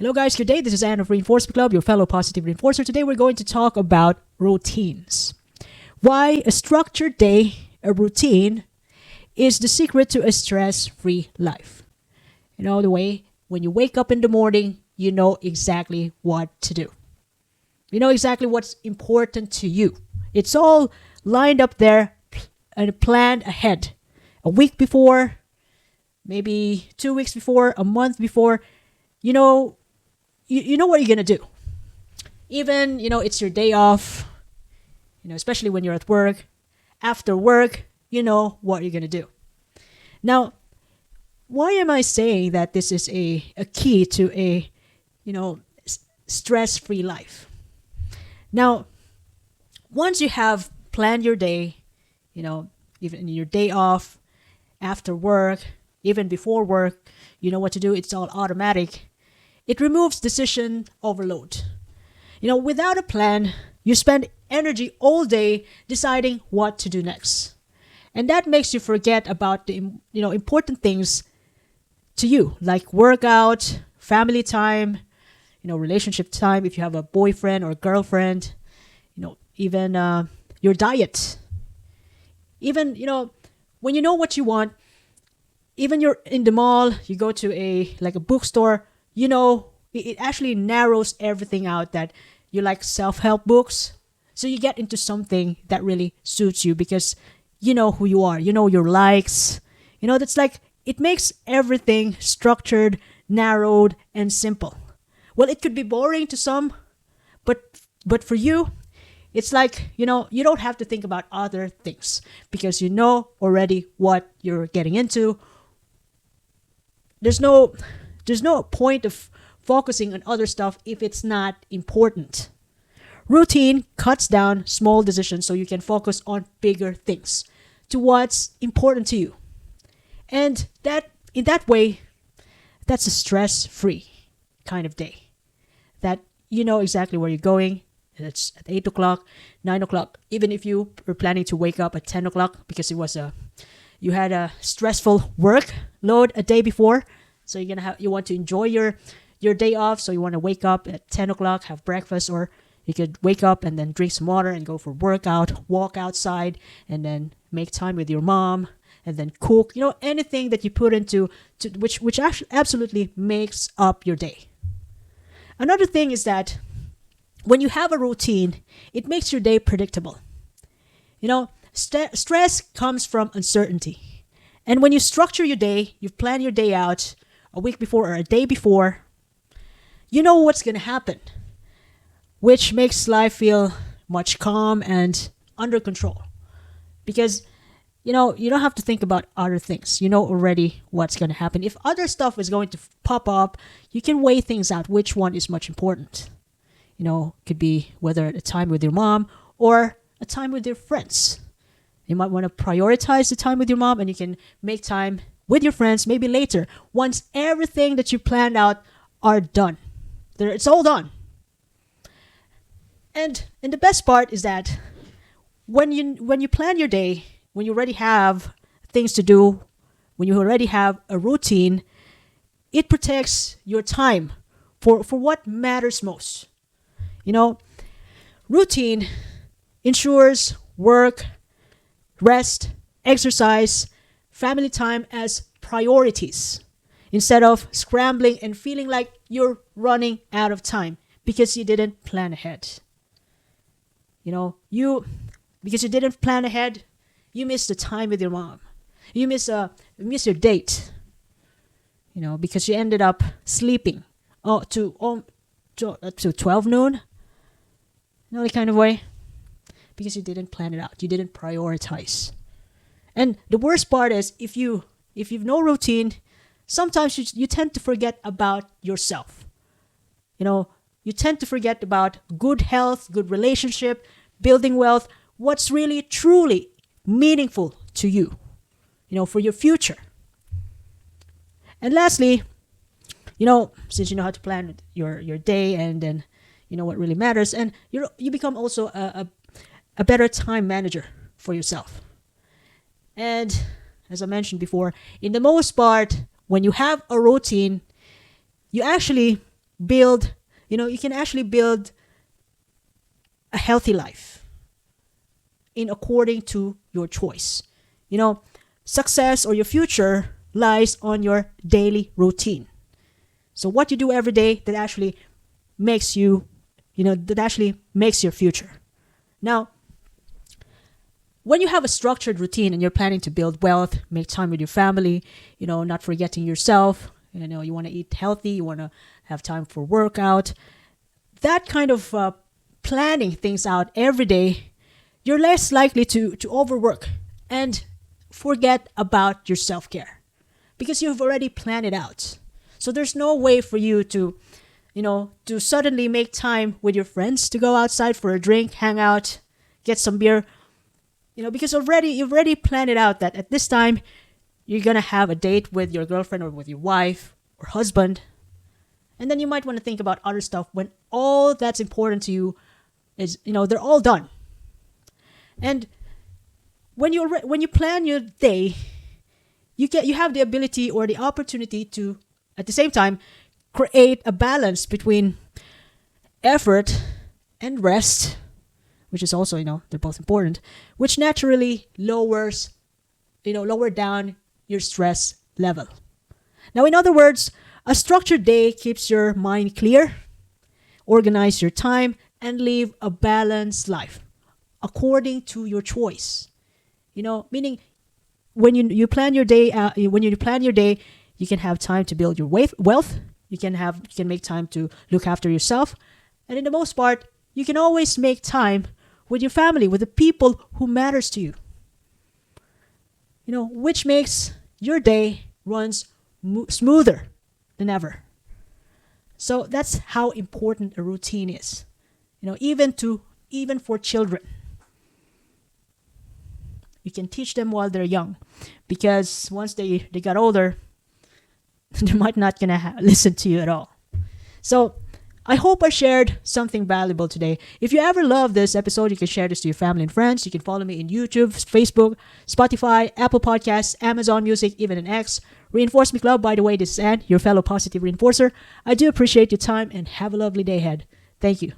Hello guys, good day. This is Anne of Reinforcement Club, your fellow positive reinforcer. Today we're going to talk about routines. Why a structured day, a routine, is the secret to a stress-free life. You know, the way when you wake up in the morning, you know exactly what to do. You know exactly what's important to you. It's all lined up there and planned ahead. A week before, maybe 2 weeks before, a month before, you know what you're going to do. Even, it's your day off, especially when you're at work. After work, you know what you're going to do. Now, why am I saying that this is a key to a, stress-free life? Now, once you have planned your day, even your day off, after work, even before work, you know what to do. It's all automatic. It removes decision overload. Without a plan, you spend energy all day deciding what to do next. And that makes you forget about the important things to you, like workout, family time, relationship time if you have a boyfriend or girlfriend, even your diet. Even, when you know what you want, even you're in the mall, you go to a bookstore, it actually narrows everything out that you like self-help books. So you get into something that really suits you because you know who you are, you know your likes. That's it makes everything structured, narrowed, and simple. Well, it could be boring to some, but for you, it's you don't have to think about other things because you know already what you're getting into. There's no point of focusing on other stuff if it's not important. Routine cuts down small decisions so you can focus on bigger things, to what's important to you. And in that way, that's a stress-free kind of day. That you know exactly where you're going. And it's at 8 o'clock, 9 o'clock. Even if you were planning to wake up at 10 o'clock because you had a stressful workload a day before. So you want to enjoy your day off. So you want to wake up at 10 o'clock, have breakfast, or you could wake up and then drink some water and go for workout, walk outside, and then make time with your mom, and then cook. Anything that you put into which actually absolutely makes up your day. Another thing is that when you have a routine, it makes your day predictable. Stress comes from uncertainty. And when you structure your day, you plan your day out a week before or a day before, you know what's going to happen, which makes life feel much calm and under control. Because, you don't have to think about other things. You know already what's going to happen. If other stuff is going to pop up, you can weigh things out, which one is much important. Could be whether a time with your mom or a time with your friends. You might want to prioritize the time with your mom, and you can make time with your friends maybe later once everything that you planned out are done. It's all done. And the best part is that when you plan your day, when you already have things to do, when you already have a routine, it protects your time for what matters most. Routine ensures work, rest, exercise, family time as priorities instead of scrambling and feeling like you're running out of time because you didn't plan ahead. Because you didn't plan ahead, you miss the time with your mom. You miss your date. Because you ended up sleeping to 12 noon. The kind of way. Because you didn't plan it out. You didn't prioritize. And the worst part is if you've no routine, sometimes you tend to forget about yourself. You tend to forget about good health, good relationship, building wealth, what's really truly meaningful to you, for your future. And lastly, since you know how to plan your day and then you know what really matters, and you become also a better time manager for yourself. And as I mentioned before, in the most part, when you have a routine, you actually build, you can actually build a healthy life in according to your choice. Success or your future lies on your daily routine. So what you do every day that actually makes you, that actually makes your future. Now, when you have a structured routine and you're planning to build wealth, make time with your family, not forgetting yourself, you want to eat healthy, you want to have time for workout, that kind of planning things out every day, you're less likely to overwork and forget about your self-care because you've already planned it out. So there's no way for you to suddenly make time with your friends to go outside for a drink, hang out, get some beer, because you've already planned it out that at this time you're going to have a date with your girlfriend or with your wife or husband. And then you might want to think about other stuff when all that's important to you is, they're all done. And when you plan your day, you have the ability or the opportunity to, at the same time, create a balance between effort and rest, which is also, they're both important, which naturally lower down your stress level. Now, in other words, a structured day keeps your mind clear, organize your time, and live a balanced life according to your choice. Meaning when you plan your day, you can have time to build your wealth. You can make time to look after yourself, and in the most part, you can always make time with your family, with the people who matters to you. Which makes your day runs smoother than ever. So that's how important a routine is. Even for children. You can teach them while they're young, because once they got older, they might not gonna listen to you at all. So I hope I shared something valuable today. If you ever love this episode, you can share this to your family and friends. You can follow me in YouTube, Facebook, Spotify, Apple Podcasts, Amazon Music, even an X. Reinforce Me Club, by the way, this is Ann, your fellow positive reinforcer. I do appreciate your time and have a lovely day ahead. Thank you.